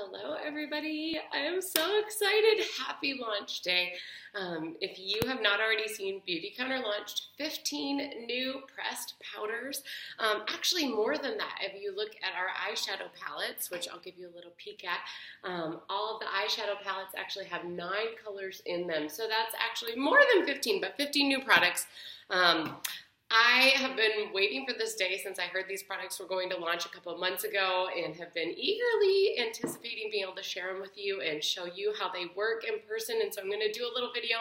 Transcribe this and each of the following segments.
Hello everybody, I am so excited. Happy launch day. If you have not already seen, Beautycounter launched 15 new pressed powders. Actually more than that, if you look at our eyeshadow palettes, which I'll give you a little peek at, all of the eyeshadow palettes actually have 9 colors in them. So that's actually more than 15, but 15 new products. I have been waiting for this day since I heard these products were going to launch a couple of months ago and have been eagerly anticipating being able to share them with you and show you how they work in person. And so I'm going to do a little video.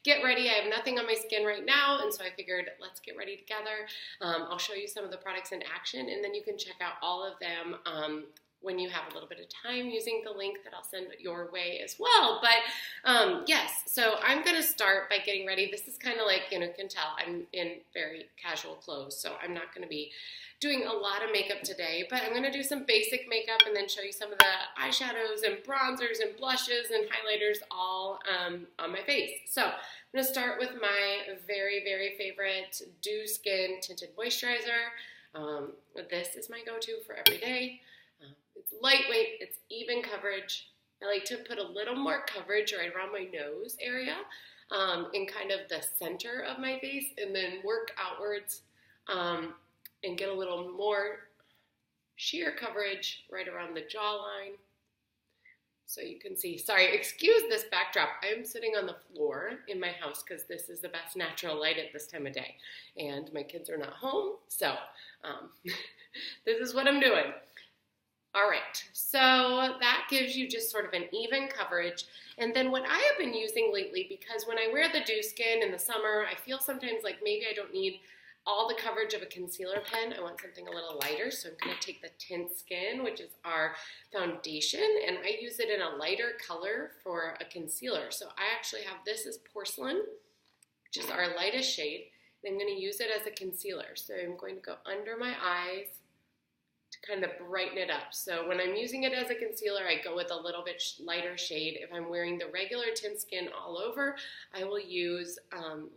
Get ready. I have nothing on my skin right now, and so I figured let's get ready together. I'll show you some of the products in action, and then you can check out all of them when you have a little bit of time using the link that I'll send your way as well. But yes, so I'm going to start by getting ready. This is kind of like, you can tell I'm in very casual clothes, so I'm not going to be doing a lot of makeup today, but I'm going to do some basic makeup and then show you some of the eyeshadows and bronzers and blushes and highlighters all on my face. So I'm going to start with my very, very favorite Dew Skin Tinted Moisturizer. This is my go-to for every day. It's lightweight, it's even coverage. I like to put a little more coverage right around my nose area in kind of the center of my face, and then work outwards and get a little more sheer coverage right around the jawline. So you can see, sorry, excuse this backdrop. I am sitting on the floor in my house because this is the best natural light at this time of day. And my kids are not home, so this is what I'm doing. All right, so that gives you just sort of an even coverage. And then what I have been using lately, because when I wear the Dew Skin in the summer, I feel sometimes like maybe I don't need all the coverage of a concealer pen. I want something a little lighter, so I'm going to take the Tint Skin, which is our foundation, and I use it in a lighter color for a concealer. So I actually have this as Porcelain, which is our lightest shade, and I'm going to use it as a concealer. So I'm going to go under my eyes to kind of brighten it up. So when I'm using it as a concealer, I go with a little bit lighter shade. If I'm wearing the regular Tint Skin all over, I will use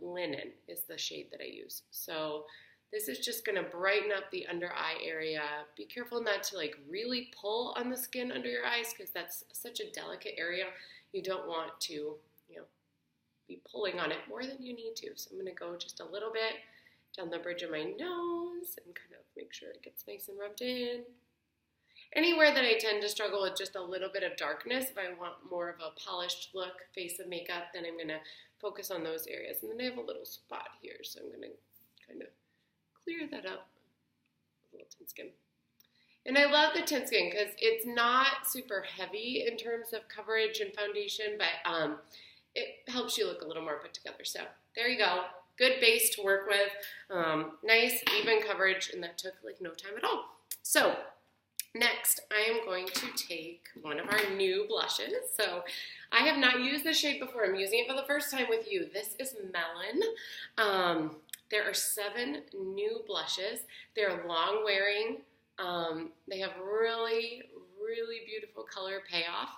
Linen is the shade that I use. So this is just going to brighten up the under eye area. Be careful not to like really pull on the skin under your eyes because that's such a delicate area. You don't want to, be pulling on it more than you need to. So I'm going to go just a little bit down the bridge of my nose and kind of make sure it gets nice and rubbed in. Anywhere that I tend to struggle with just a little bit of darkness, if I want more of a polished look, face of makeup, then I'm going to focus on those areas. And then I have a little spot here, so I'm going to kind of clear that up with a little Tint Skin. And I love the Tint Skin because it's not super heavy in terms of coverage and foundation, but it helps you look a little more put together. So there you go. Good base to work with, nice even coverage, and that took like no time at all. So next I am going to take one of our new blushes. So I have not used this shade before. I'm using it for the first time with you. This is Melon. There are 7 new blushes. They're long wearing. They have really, really beautiful color payoff.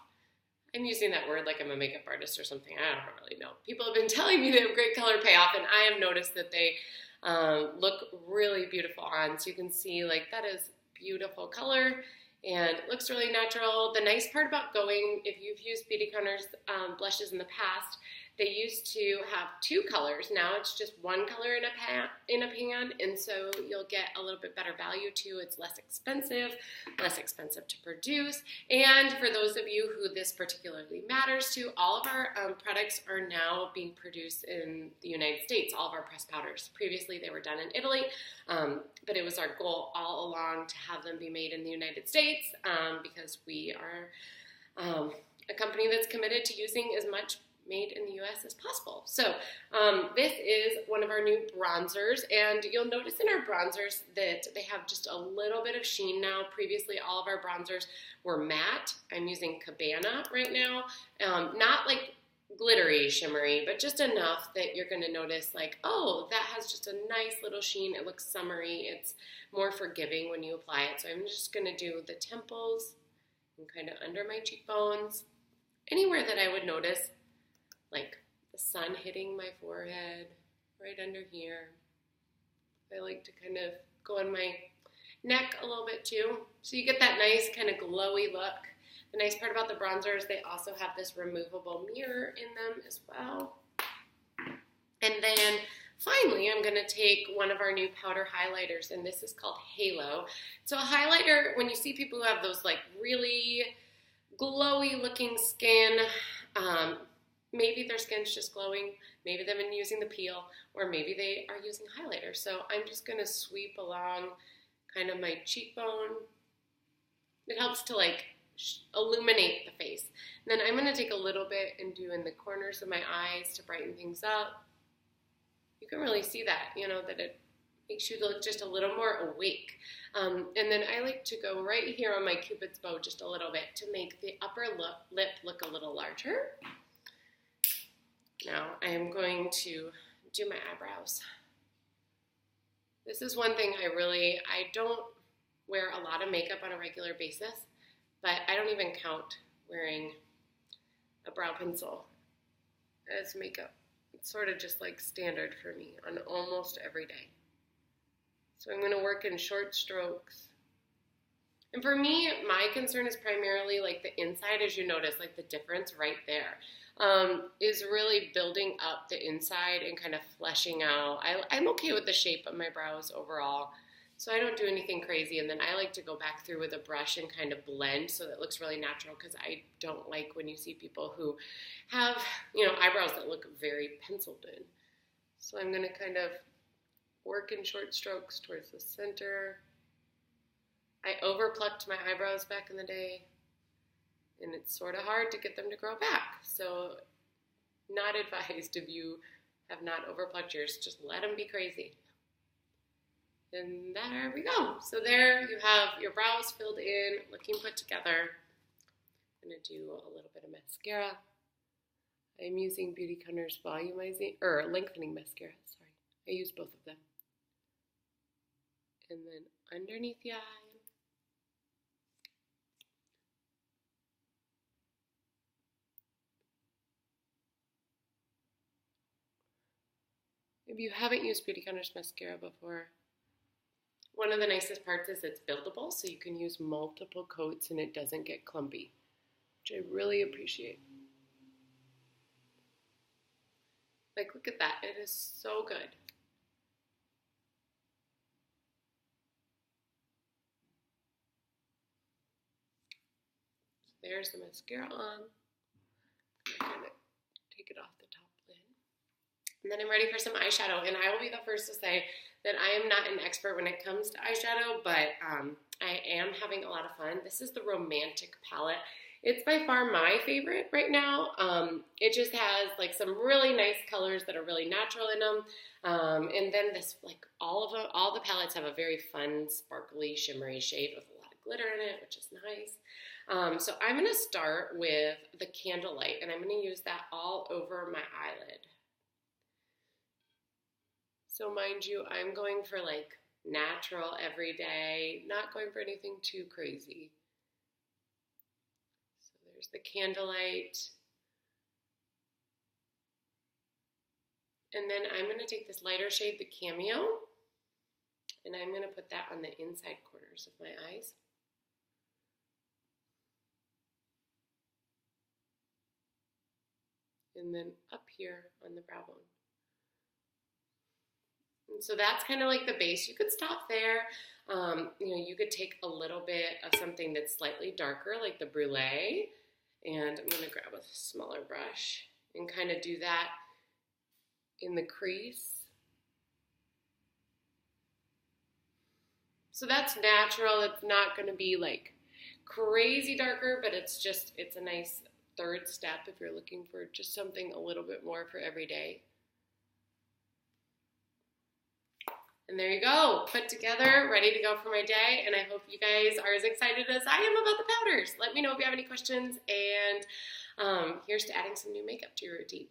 I'm using that word like I'm a makeup artist or something. I don't really know. People have been telling me they have great color payoff, and I have noticed that they look really beautiful on. So you can see like that is beautiful color, and it looks really natural. The nice part about going, if you've used Beautycounter's blushes in the past, they used to have 2 colors. Now it's just 1 color in a pan, and so you'll get a little bit better value too. It's less expensive to produce. And for those of you who this particularly matters to, all of our products are now being produced in the United States, all of our pressed powders. Previously they were done in Italy, but it was our goal all along to have them be made in the United States because we are a company that's committed to using as much made in the US as possible. So this is one of our new bronzers, and you'll notice in our bronzers that they have just a little bit of sheen now. Previously all of our bronzers were matte. I'm using Cabana right now. Not like glittery, shimmery, but just enough that you're going to notice like, oh, that has just a nice little sheen. It looks summery. It's more forgiving when you apply it. So I'm just going to do the temples and kind of under my cheekbones, anywhere that I would notice like the sun hitting my forehead, right under here. I like to kind of go on my neck a little bit too. So you get that nice kind of glowy look The nice part about the bronzers, they also have this removable mirror in them as well. And then finally, I'm going to take one of our new powder highlighters, and this is called Halo. So a highlighter, when you see people who have those like really glowy looking skin, maybe their skin's just glowing, maybe they've been using the peel, or maybe they are using highlighter. So I'm just going to sweep along kind of my cheekbone. It helps to like illuminate the face. And then I'm going to take a little bit and do in the corners of my eyes to brighten things up. You can really see that, you know, that it makes you look just a little more awake. And then I like to go right here on my Cupid's bow just a little bit to make the upper lip look a little larger. Now I am going to do my eyebrows. This is one thing I don't wear a lot of makeup on a regular basis, but I don't even count wearing a brow pencil as makeup. It's sort of just like standard for me on almost every day. So I'm going to work in short strokes. And for me, my concern is primarily like the inside, as you notice, like the difference right there, is really building up the inside and kind of fleshing out. I'm okay with the shape of my brows overall, so I don't do anything crazy. And then I like to go back through with a brush and kind of blend so that it looks really natural, because I don't like when you see people who have, you know, eyebrows that look very penciled in. So I'm going to kind of work in short strokes towards the center. I overplucked my eyebrows back in the day, and it's sort of hard to get them to grow back. So not advised if you have not overplucked yours. Just let them be crazy. And there we go. So there you have your brows filled in, looking put together. I'm going to do a little bit of mascara. I'm using Beautycounter's volumizing, or lengthening mascara, sorry. I use both of them. And then underneath the eye. If you haven't used Beautycounter's mascara before, one of the nicest parts is it's buildable, so you can use multiple coats and it doesn't get clumpy, which I really appreciate. Like, look at that. It is so good. So there's the mascara on. I'm going to take it off the top lid. And then I'm ready for some eyeshadow, and I will be the first to say that I am not an expert when it comes to eyeshadow, but I am having a lot of fun. This is the Romantic palette. It's by far my favorite right now. It just has like some really nice colors that are really natural in them. And then this, like all the palettes have a very fun, sparkly, shimmery shade with a lot of glitter in it, which is nice. So I'm gonna start with the Candlelight, and I'm gonna use that all over my eyelid. So mind you, I'm going for like natural everyday, not going for anything too crazy. So there's the Candlelight. And then I'm going to take this lighter shade, the Cameo, and I'm going to put that on the inside corners of my eyes. And then up here on the brow bone. And so that's kind of like the base. You could stop there. You could take a little bit of something that's slightly darker, like the Brulee, and I'm going to grab a smaller brush and kind of do that in the crease. So that's natural. It's not going to be like crazy darker, but it's a nice third step if you're looking for just something a little bit more for every day. And there you go, put together, ready to go for my day, and I hope you guys are as excited as I am about the powders. Let me know if you have any questions, and here's to adding some new makeup to your routine.